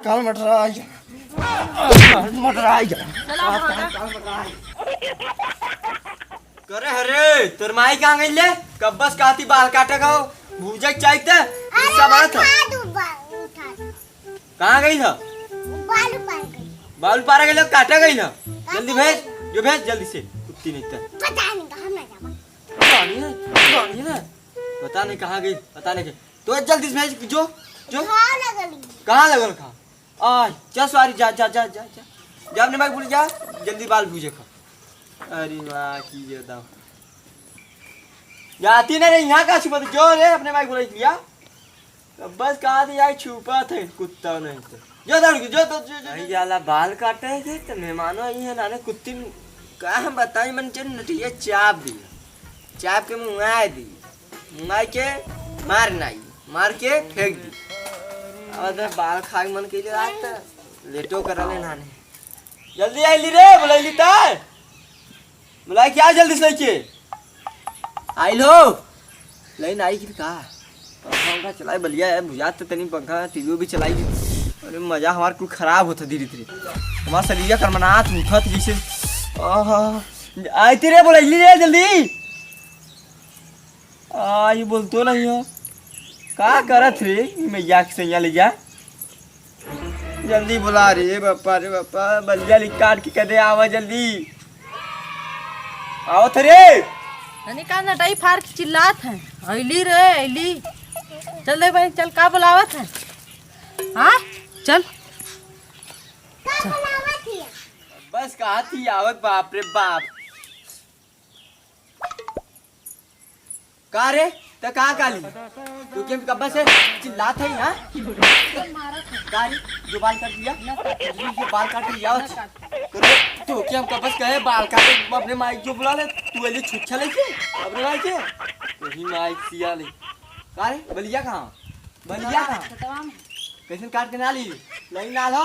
काल मटर आ जा मटर आ जा करे हरे तोर माई कहां गई ले कब बस काती बाल काटे का भूजा चाहिए सब आ था कहां गई था बाल पार गई काटा गई ना जल्दी भेज जो भेज जल्दी से कुत्ती नहीं था पता नहीं कहां गई पता नहीं तो जल्दी से भेज जो जो कहां लगल खा आ जा सवारी जा जा जा जा जा अपने भाई बोल जा जल्दी बाल भूजे खा अरे वाह की जदा जाती नहीं यहाँ का छुपा जो रे अपने भाई बोल लिया बस कहा थी यार छुपा थे कुत्ता नहीं तो जो दौड़ जो तो जो जाला बाल काटे थे तो मेहमानों आई है नाने कुत्ती का हम बताई मन चल नटिया चाप दी चाप के मुंगाए दी मुंगाई के मार नाई मार के फेंक दी अब बाल खाए मन के लिए आता लेटो करा ले नाने जल्दी आई ली रे बुलाई ता बुलाई क्या जल्दी से लेके आई लो लाइन आई कि का पंखा चलाई बलिया है बुझात तो तनी पंखा टीवी भी चलाई अरे मजा हमार कुछ खराब होता धीरे धीरे हमारा शरीर करमनाथ उठत जैसे आई रे बुलाई रे जल्दी ये बोलतो नहीं हो का करत रे मैया के सैया ले जा जल्दी बुला रे बापा बलिया लिख काट के कदे आवा जल्दी आओ थरे ननी का नटाई फार के चिल्लात है ऐली रे ऐली चल रे भाई चल का बुलावत है हां चल बस कहा थी आवत बाप रे बाप का रे तो कहाँ काली तू क्या कब्बा से चिल्लात है यहाँ काली जो बाल काट लिया जो बाल काट लिया तो क्या हम कब्बा कहे बाल काटे अपने माइक जो बुला ले तू अली छुच्छा लेके अपने माइक के वही माइक सिया ले का रे बलिया कहाँ कैसे काट के ना ली लाइन नाल हो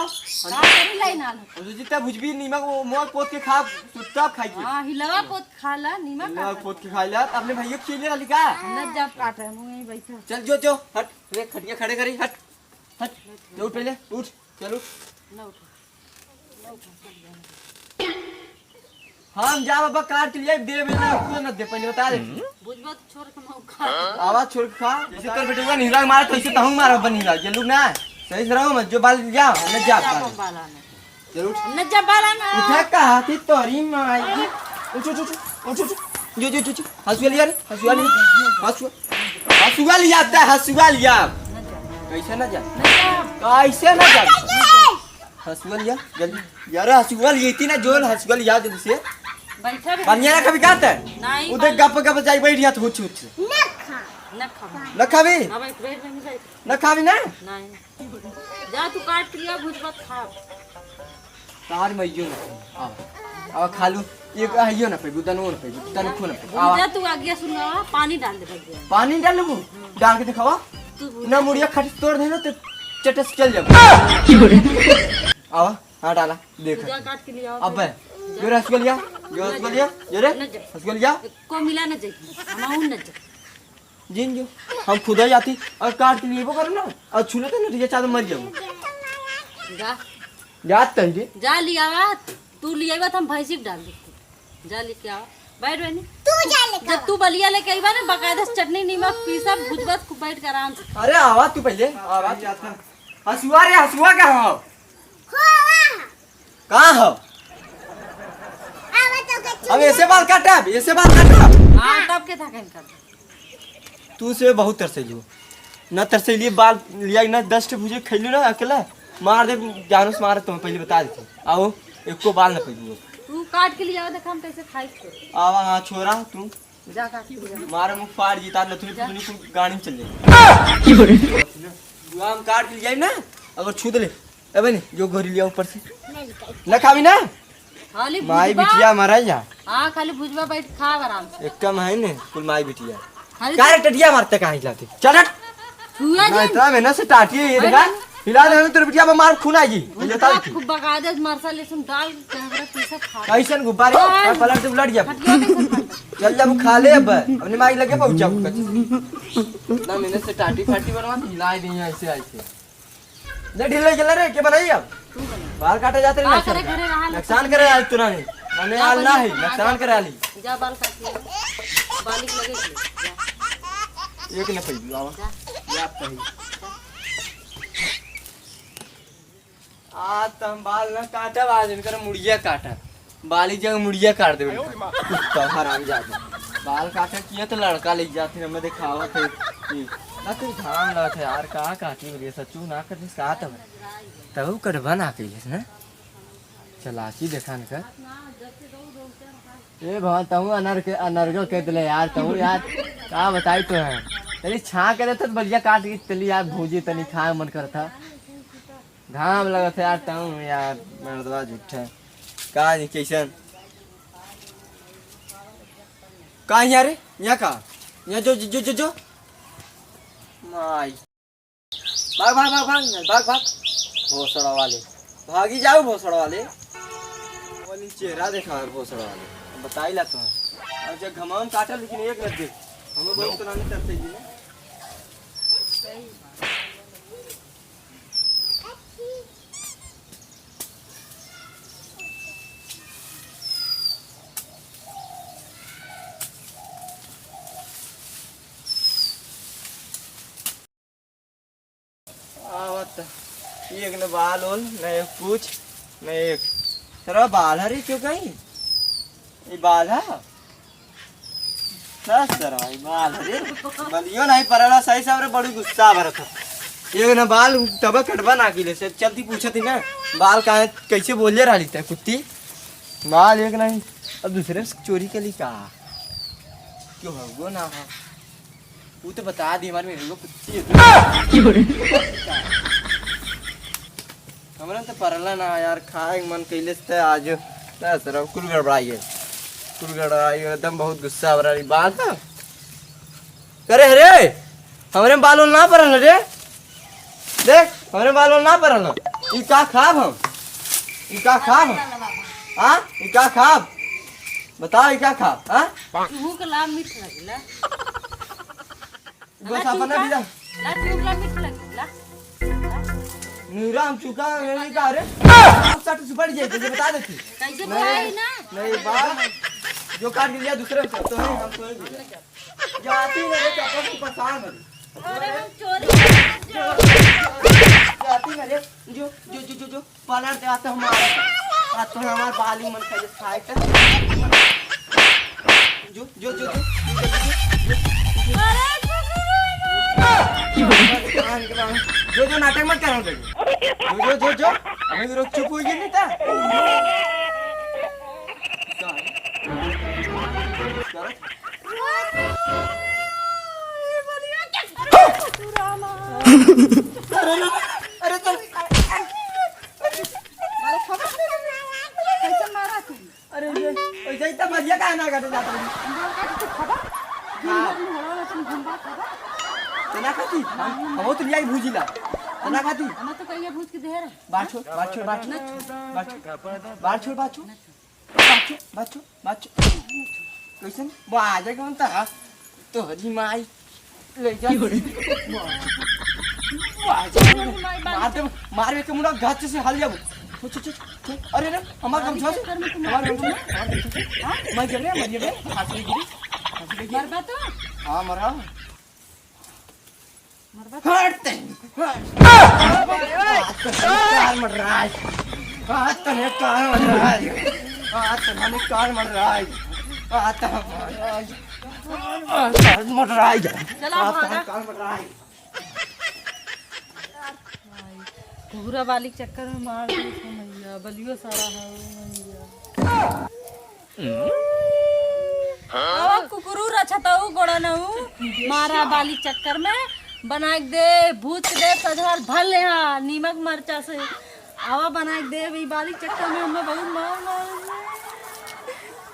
लाइन नाल हो जो जितना भुजबी नीमक वो मोक पोत के खा चुपचाप खाई के हां हिलवा पोत खाला नीमक पोत के खाइला अपने भैया खिले वाली का न जब काट है मुंह में बैठा चल जो हट रे खटिया खड़े करी हट उठ पहले उठ चल उठ न उठ हम जा बाबा काट लिया दे बेला कुछ न दे पहले बता दे बुझबा छोड़ के मौ खा आवाज छोड़ के खा जैसे तोर बेटे का निहरा मारा तो ऐसे तहु मारा बन निहरा ये लोग ना सही से रहो मत जो बाल जा न जा चल उठ न जा बाला ना उठा का हाथी तोरी माई उठ जो हंसुआ लिया रे हंसुआ लिया आता हंसुआ लिया कैसे ना जा कैसे ना जा हंसुआ लिया जल्दी यार हंसुआ लिए इतनी ना जोर हंसुआ लिया जल्दी से बैठा बनिया ना कभी खाता नहीं उधर गप गप जाई बैठ गया तो हुच न खावी न खावी ना नहीं जा तू काट लिया भुजबा खा तार मइयो ना आ खालू एक आइयो ना पे गुदनो ना पे तन खो ना पे जा तू आगे सुनवा पानी डाल दे बस पानी डाल लूं डाल के दिखावा ना मुड़िया खट तोड़ देना तो चटस चल जा आवा हां डाला देख जा काट के लिया अब जो रसगुल्ला जो रे रसगुल्ला को मिला न जाई हम न जा जिन जो हम खुद ही आती और काट के लिए वो करो ना और छूले तो नहीं चाहे मर जाऊं जा जात तंजी जा लिया तू लिया बात हम भैंसी डाल दे जा लेके आ बैठ बहनी तू जा लेके जब तू बलिया लेके आई बा ना बकायदा चटनी नीमक पीसा भुजबत खूब बैठ कर आराम से अरे आवा तू पहले आवाज आता हसुआ रे हसुआ कहां हो कहां हो अब ऐसे बाल काटा हां तब के था कहीं कर तू से बहुत तरसैलियो न तरसैलिए बाल लिया न 10 भुजे खैलू ना अकेला मार दे जानूस मार तुम्हें पहले बता देते आओ एको बाल न पइलू तू काट के लिया देख हम कैसे खाई आवा हां छोरा तू जा काट के लिया मार मुख फाड़ जीता न तू गाड़ी में चल जाए हम काट के लिया ना अगर छू दे ए बनी जो घरी लिया ऊपर से न खावी ना खाली माई बिटिया मारा जा हां खाली भुजबा बैठ खा आराम से एक कम है ने कुल माई बिटिया कारे टटिया मारते काहे लाते चल हट हुआ ना इतना मेहनत से टाटिए ये देखा हिला दे तेरे बिटिया में मार खून आएगी ये बता दी खूब बगादे मरसा लेसन डाल कैमरा पीसा खा कैसन गुब्बारे पलट से उलट गया चल जब खा ले अब अपने माई लगे पहुंचा इतना मेहनत से टाटी फाटी बनवा हिला नहीं ऐसे ऐसे ले ढीले चल रे के बनाई अब बाल काटे जाते का करे घरे रहा नुकसान करे आज तुरा नहीं मैंने आल ना है नुकसान करे आली जा बाल काट ले बालिक लगे एक न पई आवा या पई आ तम बाल न काटा आज इनकर मुड़िया काटा बाली जगह मुड़िया काट दे कुत्ता हराम जाता बाल काटा किया तो लड़का ले जाते हमें दिखावा थे ना कोई धाम लगा था यार का काटी मेरे सच्चू ना कर का तब तब करवा ना कहिए ना चलाची देखान कर ए भगवान तहु अनर्गल कह दिले यार तहु यार का बताई तो है तनी छा करे तो बलिया काट के चली यार भूजी तनी खाए मन करता घाम लगा था यार तहु यार मर्दवा झूठा का नहीं कैसन का यार यहाँ का यहाँ जो जो जो जो माई भाग भाग भाग भाग भाग भाग भोसड़ा वाले भागी जाओ भोसड़ा वाले वाली चेहरा देखा भोसड़ा वाले बताई ला तो और जब घमाम काटा लेकिन एक लग गए हमें बहुत पुरानी तरफ से जी एक न बाल ओल न एक पूछ न एक तेरा बाल हरी क्यों कहीं ये बाल है सर बाल हरी बलियो नहीं परला सही सामने बड़ी गुस्सा भरत था एक न बाल तब कटवा ना किले से चलती पूछा थी ना बाल कहाँ कैसे बोले रही था कुत्ती बाल एक नहीं अब दूसरे चोरी के लिए कहा क्यों हो ना हो वो तो बता दी हमारे मेरे को कुत्ती हमारा तो परला ना यार खाए मन कैले से आज ना सर कुल गड़बड़ाई एकदम बहुत गुस्सा हो रहा बाल था करे रे हमारे बालों ना परल रे देख हमारे बालों ना परल ई का खाब हम ई का खाब हां ई का खाब बता ई का खाब हां तू के लाम मीठ लगला बस अपना भी ला तू ला मीठ लगला नीराम चुका नहीं का रे आप सट सुपड़ जाए तुझे बता देती कैसे भाई ना नहीं बाल जो काट लिया दूसरे को तो है हम तो जाती मेरे कपड़ों को पसंद है अरे हम चोरी जाती मेरे जो जो जो जो जो पार्लर से आते हमारे तो हमारे बाली मन खाए कर जो जो जो जो जो नाटक मत कर जो जो जो हमें रोक चुप हुई नहीं था अरे चल अरे ऐसा इतना बढ़िया का ना काटे जाता तना खाती हम तो लिया भूजिला तना खाती हम तो कहिए भूज के देहर बाछो बाछो बाछो बाछो बाछो बाछो बाछो कैसन बाजे कौन था तो हरी माई ले जा मार के मुंडा गाछ से हल जाबो अरे रे हमार गमछा से हमार गमछा मैं जब रे मर जब फांसी गिरी मरबा तो हां मरा मरबा हटते काल मर रहा है हाथ तने काल मर रहा है हाथ तने काल मर रहा है हाथ काल मर रहा है चला भागा काल मर रहा है पूरा बालिक चक्कर में मार दी मैया बलियो सारा है मैया कुकुरू रछताऊ गोड़नऊ मारा बालिक चक्कर में बना के दे भूत के दे सजहर भल यहाँ नीमक मरचा से आवा बना के दे भी बालिक चक्कर में हमें बहुत मार मार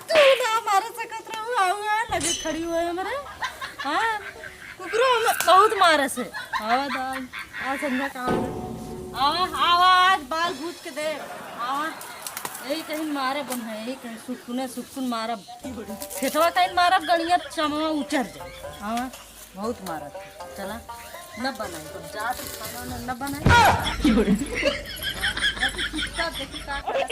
तू ना मार सकत रहू आवा लगे खड़ी हुए हमारे हाँ कुकुरू हमें बहुत मारे से आवा दाल आ संध्या कहाँ आवाज बाल भूज के दे यही कहीं मारे बन है यही कहीं सुटकुन मारब खेतवा कहीं मारब गड़िया चमवा उचर जाए बहुत मारत चला न बनाई तो जात खाना न बनाई कुत्ता देखी का करे